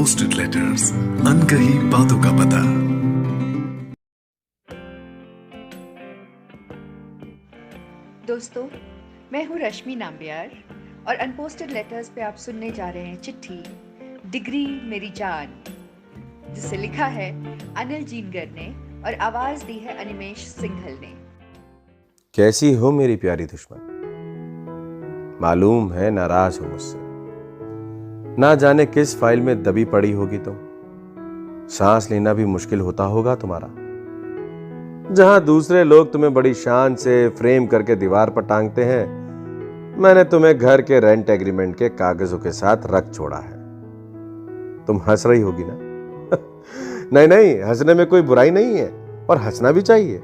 Unposted letters, अनकही बातों का पता। दोस्तों, मैं हूँ रश्मि नाम्बियार और अनपोस्टेड लेटर्स पे आप सुनने जा रहे हैं चिट्ठी डिग्री मेरी जान, जिसे लिखा है अनिल जीनगर ने और आवाज दी है अनिमेश सिंघल ने। कैसी हो मेरी प्यारी दुश्मन, मालूम है नाराज हो मुझसे। ना जाने किस फाइल में दबी पड़ी होगी तुम। सांस लेना भी मुश्किल होता होगा तुम्हारा। जहां दूसरे लोग तुम्हें बड़ी शान से फ्रेम करके दीवार पर टांगते हैं, मैंने तुम्हें घर के रेंट एग्रीमेंट के कागजों के साथ रख छोड़ा है। तुम हंस रही होगी ना? नहीं नहीं, हंसने में कोई बुराई नहीं है और हंसना भी चाहिए।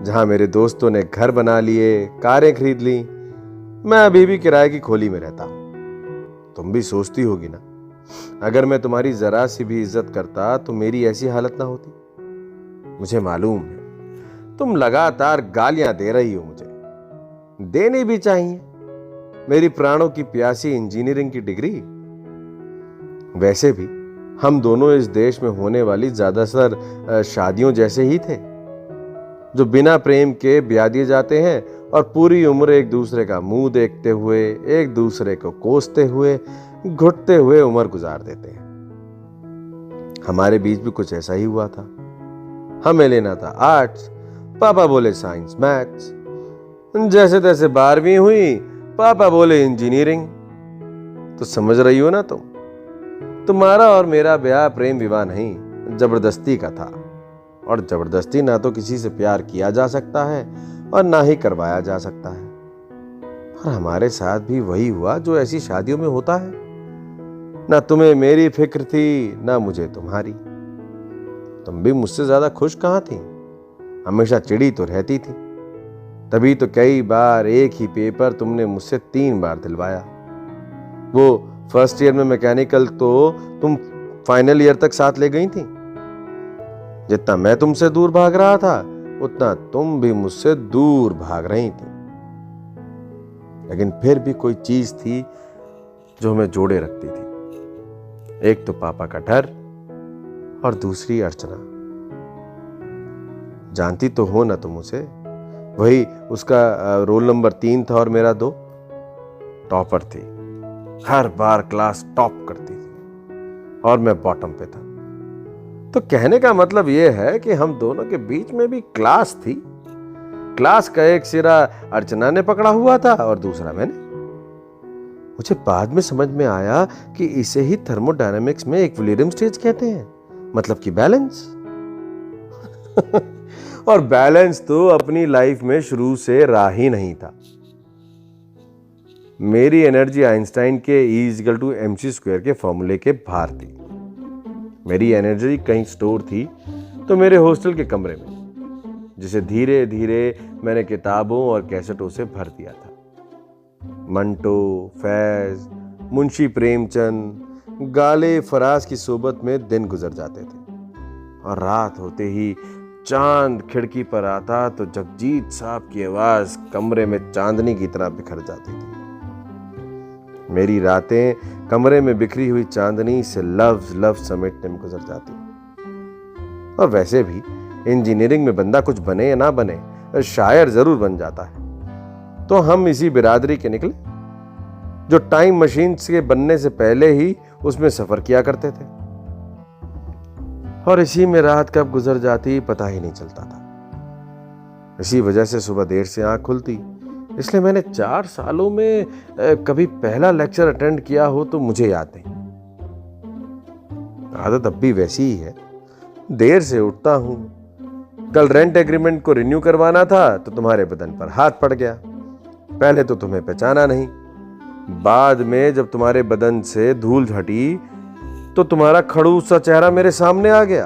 जहां मेरे दोस्तों ने घर बना लिए, कारें खरीद ली, मैं अभी भी किराए की खोली में रहता हूं। तुम भी सोचती होगी ना, अगर मैं तुम्हारी जरा सी भी इज्जत करता तो मेरी ऐसी हालत ना होती। मुझे मालूम है तुम लगातार गालियां दे रही हो, मुझे देनी भी चाहिए। मेरी प्राणों की प्यासी इंजीनियरिंग की डिग्री। वैसे भी हम दोनों इस देश में होने वाली ज्यादातर शादियों जैसे ही थे, जो बिना प्रेम के ब्याह दिए जाते हैं और पूरी उम्र एक दूसरे का मुंह देखते हुए, एक दूसरे को कोसते हुए, घुटते हुए उम्र गुजार देते हैं। हमारे बीच भी कुछ ऐसा ही हुआ था। हमें लेना था आर्ट्स, पापा बोले साइंस मैथ्स। जैसे तैसे 12वीं हुई, पापा बोले इंजीनियरिंग। तो समझ रही हो ना तुम, तुम्हारा और मेरा ब्याह प्रेम विवाह नहीं, जबरदस्ती का था। और जबरदस्ती ना तो किसी से प्यार किया जा सकता है और ना ही करवाया जा सकता है। और हमारे साथ भी वही हुआ जो ऐसी शादियों में होता है। ना तुम्हें मेरी फिक्र थी, ना मुझे तुम्हारी। तुम भी मुझसे ज्यादा खुश कहां थी? हमेशा चिड़ी तो रहती थी। तभी तो कई बार एक ही पेपर तुमने मुझसे 3 बार दिलवाया। वो फर्स्ट ईयर में मैकेनिकल तो तुम फाइनल ईयर तक साथ ले गई थी। जितना मैं तुमसे दूर भाग रहा था, उतना तुम भी मुझसे दूर भाग रही थी। लेकिन फिर भी कोई चीज थी जो हमें जोड़े रखती थी। एक तो पापा का डर और दूसरी अर्चना। जानती तो हो ना तुम उसे, वही उसका रोल नंबर 3 था और मेरा 2। टॉपर थी, हर बार क्लास टॉप करती थी और मैं बॉटम पे था। तो कहने का मतलब यह है कि हम दोनों के बीच में भी क्लास थी। क्लास का एक सिरा अर्चना ने पकड़ा हुआ था और दूसरा मैंने। मुझे बाद में समझ में आया कि इसे ही थर्मोडायनामिक्स में इक्विलिब्रियम स्टेज कहते हैं, मतलब कि बैलेंस। और बैलेंस तो अपनी लाइफ में शुरू से रहा ही नहीं था। मेरी एनर्जी आइंस्टाइन के E = mc² के फॉर्मूले के बाहर थी। मेरी एनर्जी कहीं स्टोर थी तो मेरे हॉस्टल के कमरे में, जिसे धीरे धीरे मैंने किताबों और कैसेटों से भर दिया था। मंटो, फैज, मुंशी प्रेमचंद, गाले फराज की सोबत में दिन गुजर जाते थे। और रात होते ही चांद खिड़की पर आता तो जगजीत साहब की आवाज कमरे में चांदनी की तरह बिखर जाती थी। मेरी रातें कमरे में बिखरी हुई चांदनी से लफ्ज समेटने में गुजर जाती। और वैसे भी इंजीनियरिंग में बंदा कुछ बने या ना बने, शायर जरूर बन जाता है। तो हम इसी बिरादरी के निकले जो टाइम मशीन के बनने से पहले ही उसमें सफर किया करते थे। और इसी में रात कब गुजर जाती पता ही नहीं चलता था। इसी वजह से सुबह देर से आंख खुलती। इसलिए मैंने 4 सालों में कभी पहला लेक्चर अटेंड किया हो तो मुझे याद नहीं। आदत अब भी वैसी ही है, देर से उठता हूं। कल रेंट एग्रीमेंट को रिन्यू करवाना था तो तुम्हारे बदन पर हाथ पड़ गया। पहले तो तुम्हें पहचाना नहीं, बाद में जब तुम्हारे बदन से धूल हटी तो तुम्हारा खड़ूस सा चेहरा मेरे सामने आ गया।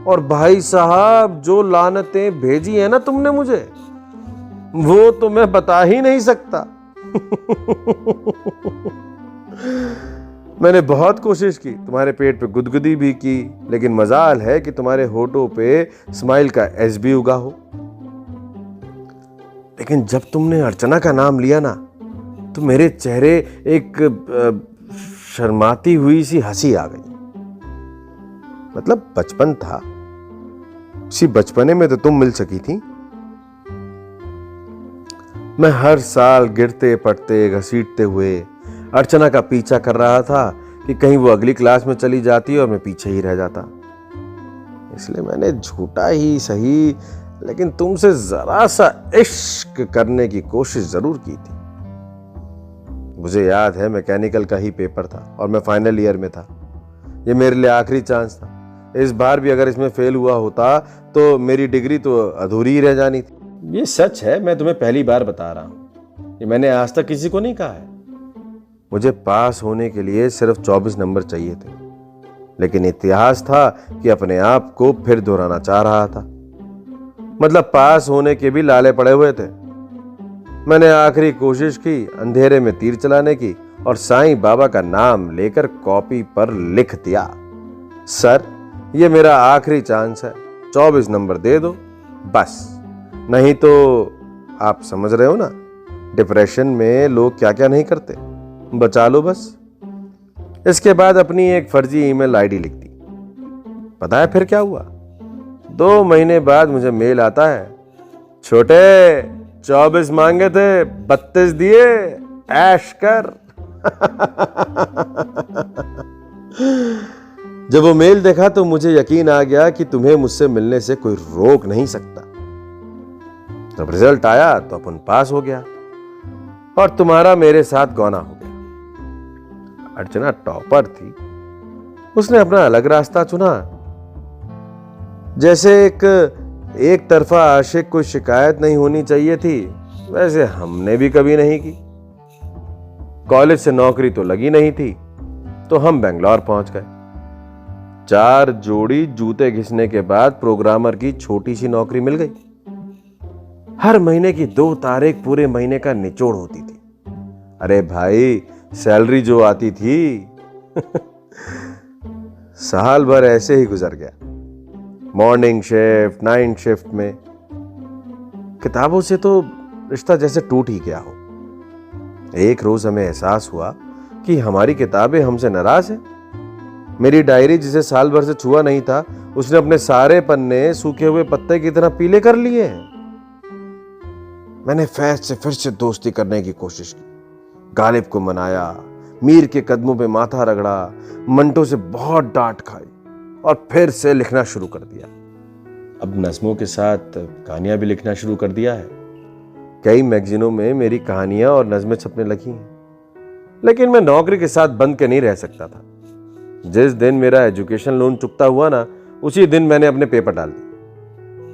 और भाई साहब, जो लानतें भेजी है ना तुमने मुझे, वो तो मैं बता ही नहीं सकता। मैंने बहुत कोशिश की, तुम्हारे पेट पे गुदगुदी भी की, लेकिन मजाल है कि तुम्हारे होठों पे स्माइल का एस भी उगा हो। लेकिन जब तुमने अर्चना का नाम लिया ना, तो मेरे चेहरे एक शर्माती हुई सी हंसी आ गई। मतलब बचपन था, उसी बचपने में तो तुम मिल सकी थी। मैं हर साल गिरते पड़ते घसीटते हुए अर्चना का पीछा कर रहा था कि कहीं वो अगली क्लास में चली जाती और मैं पीछे ही रह जाता। इसलिए मैंने झूठा ही सही लेकिन तुमसे जरा सा इश्क करने की कोशिश जरूर की थी। मुझे याद है मैकेनिकल का ही पेपर था और मैं फाइनल ईयर में था। ये मेरे लिए आखिरी चांस था। इस बार भी अगर इसमें फेल हुआ होता तो मेरी डिग्री तो अधूरी ही रह जानी थी। ये सच है, मैं तुम्हें पहली बार बता रहा हूं। ये मैंने आज तक किसी को नहीं कहा है। मुझे पास होने के लिए सिर्फ 24 नंबर चाहिए थे, लेकिन इतिहास था कि अपने आप को फिर दोहराना चाह रहा था। मतलब पास होने के भी लाले पड़े हुए थे। मैंने आखिरी कोशिश की, अंधेरे में तीर चलाने की, और साईं बाबा का नाम लेकर कॉपी पर लिख दिया, सर ये मेरा आखिरी चांस है, 24 नंबर दे दो बस, नहीं तो आप समझ रहे हो ना, डिप्रेशन में लोग क्या क्या नहीं करते, बचा लो बस। इसके बाद अपनी एक फर्जी ईमेल आईडी लिख दी। पता है फिर क्या हुआ? 2 महीने बाद मुझे मेल आता है, छोटे 24 मांगे थे 32 दिए, ऐश कर। जब वो मेल देखा तो मुझे यकीन आ गया कि तुम्हें मुझसे मिलने से कोई रोक नहीं सकता। जब रिजल्ट आया तो अपन पास हो गया और तुम्हारा मेरे साथ गौना हो गया। अर्चना टॉपर थी, उसने अपना अलग रास्ता चुना। जैसे एक तरफा आशिक को शिकायत नहीं होनी चाहिए थी, वैसे हमने भी कभी नहीं की। कॉलेज से नौकरी तो लगी नहीं थी तो हम बेंगलोर पहुंच गए। 4 जोड़ी जूते घिसने के बाद प्रोग्रामर की छोटी सी नौकरी मिल गई। हर महीने की 2 तारीख पूरे महीने का निचोड़ होती थी। अरे भाई सैलरी जो आती थी साल भर ऐसे ही गुजर गया, मॉर्निंग शिफ्ट नाइट शिफ्ट में। किताबों से तो रिश्ता जैसे टूट ही गया हो। एक रोज हमें एहसास हुआ कि हमारी किताबें हमसे नाराज है। मेरी डायरी जिसे साल भर से छुआ नहीं था, उसने अपने सारे पन्ने सूखे हुए पत्ते की तरह पीले कर लिए हैं। मैंने फैज से फिर से दोस्ती करने की कोशिश की, गालिब को मनाया, मीर के कदमों पे माथा रगड़ा, मंटो से बहुत डांट खाई और फिर से लिखना शुरू कर दिया। अब नज़्मों के साथ कहानियां भी लिखना शुरू कर दिया है। कई मैगजीनों में मेरी कहानियां और नज़में छपने लगी हैं, लेकिन मैं नौकरी के साथ बंध के नहीं रह सकता था। जिस दिन मेरा एजुकेशन लोन चुकता हुआ ना, उसी दिन मैंने अपने पेपर डाल दिए।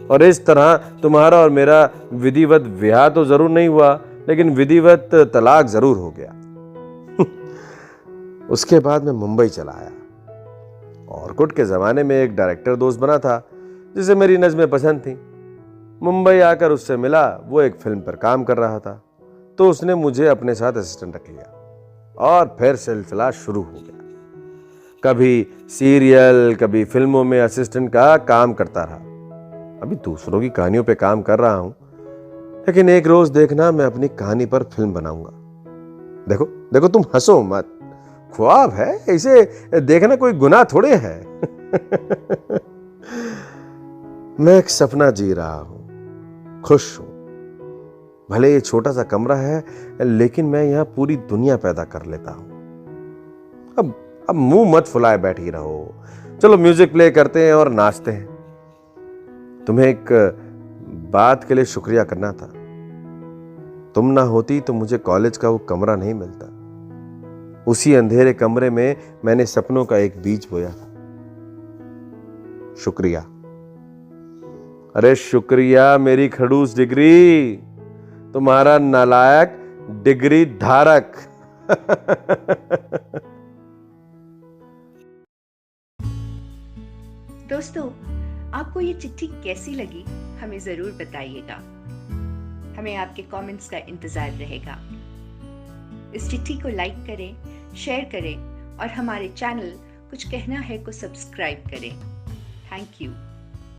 और इस तरह तुम्हारा और मेरा विधिवत ब्याह तो जरूर नहीं हुआ, लेकिन विधिवत तलाक जरूर हो गया। उसके बाद मैं मुंबई चला आया। ऑर्कुट के जमाने में एक डायरेक्टर दोस्त बना था जिसे मेरी नज़में पसंद थी। मुंबई आकर उससे मिला, वो एक फिल्म पर काम कर रहा था, तो उसने मुझे अपने साथ असिस्टेंट रख लिया और फिर सिलसिला शुरू हो गया। कभी सीरियल कभी फिल्मों में असिस्टेंट का काम करता रहा। अभी दूसरों की कहानियों पे काम कर रहा हूं, लेकिन एक रोज देखना मैं अपनी कहानी पर फिल्म बनाऊंगा। देखो देखो तुम हंसो मत, ख्वाब है, इसे देखना कोई गुनाह थोड़े है। मैं एक सपना जी रहा हूं, खुश हूं। भले ये छोटा सा कमरा है, लेकिन मैं यहां पूरी दुनिया पैदा कर लेता हूं। अब मुंह मत फुलाए बैठी रहो, चलो म्यूजिक प्ले करते हैं और नाचते हैं। तुम्हें एक बात के लिए शुक्रिया करना था। तुम ना होती तो मुझे कॉलेज का वो कमरा नहीं मिलता। उसी अंधेरे कमरे में मैंने सपनों का एक बीज बोया था। शुक्रिया। अरे शुक्रिया मेरी खड़ूस डिग्री, तुम्हारा नालायक डिग्री धारक। दोस्तों, आपको ये चिट्ठी कैसी लगी हमें जरूर बताइएगा। हमें आपके कमेंट्स का इंतजार रहेगा। इस चिट्ठी को लाइक करें, शेयर करें और हमारे चैनल कुछ कहना है को सब्सक्राइब करें। Thank you.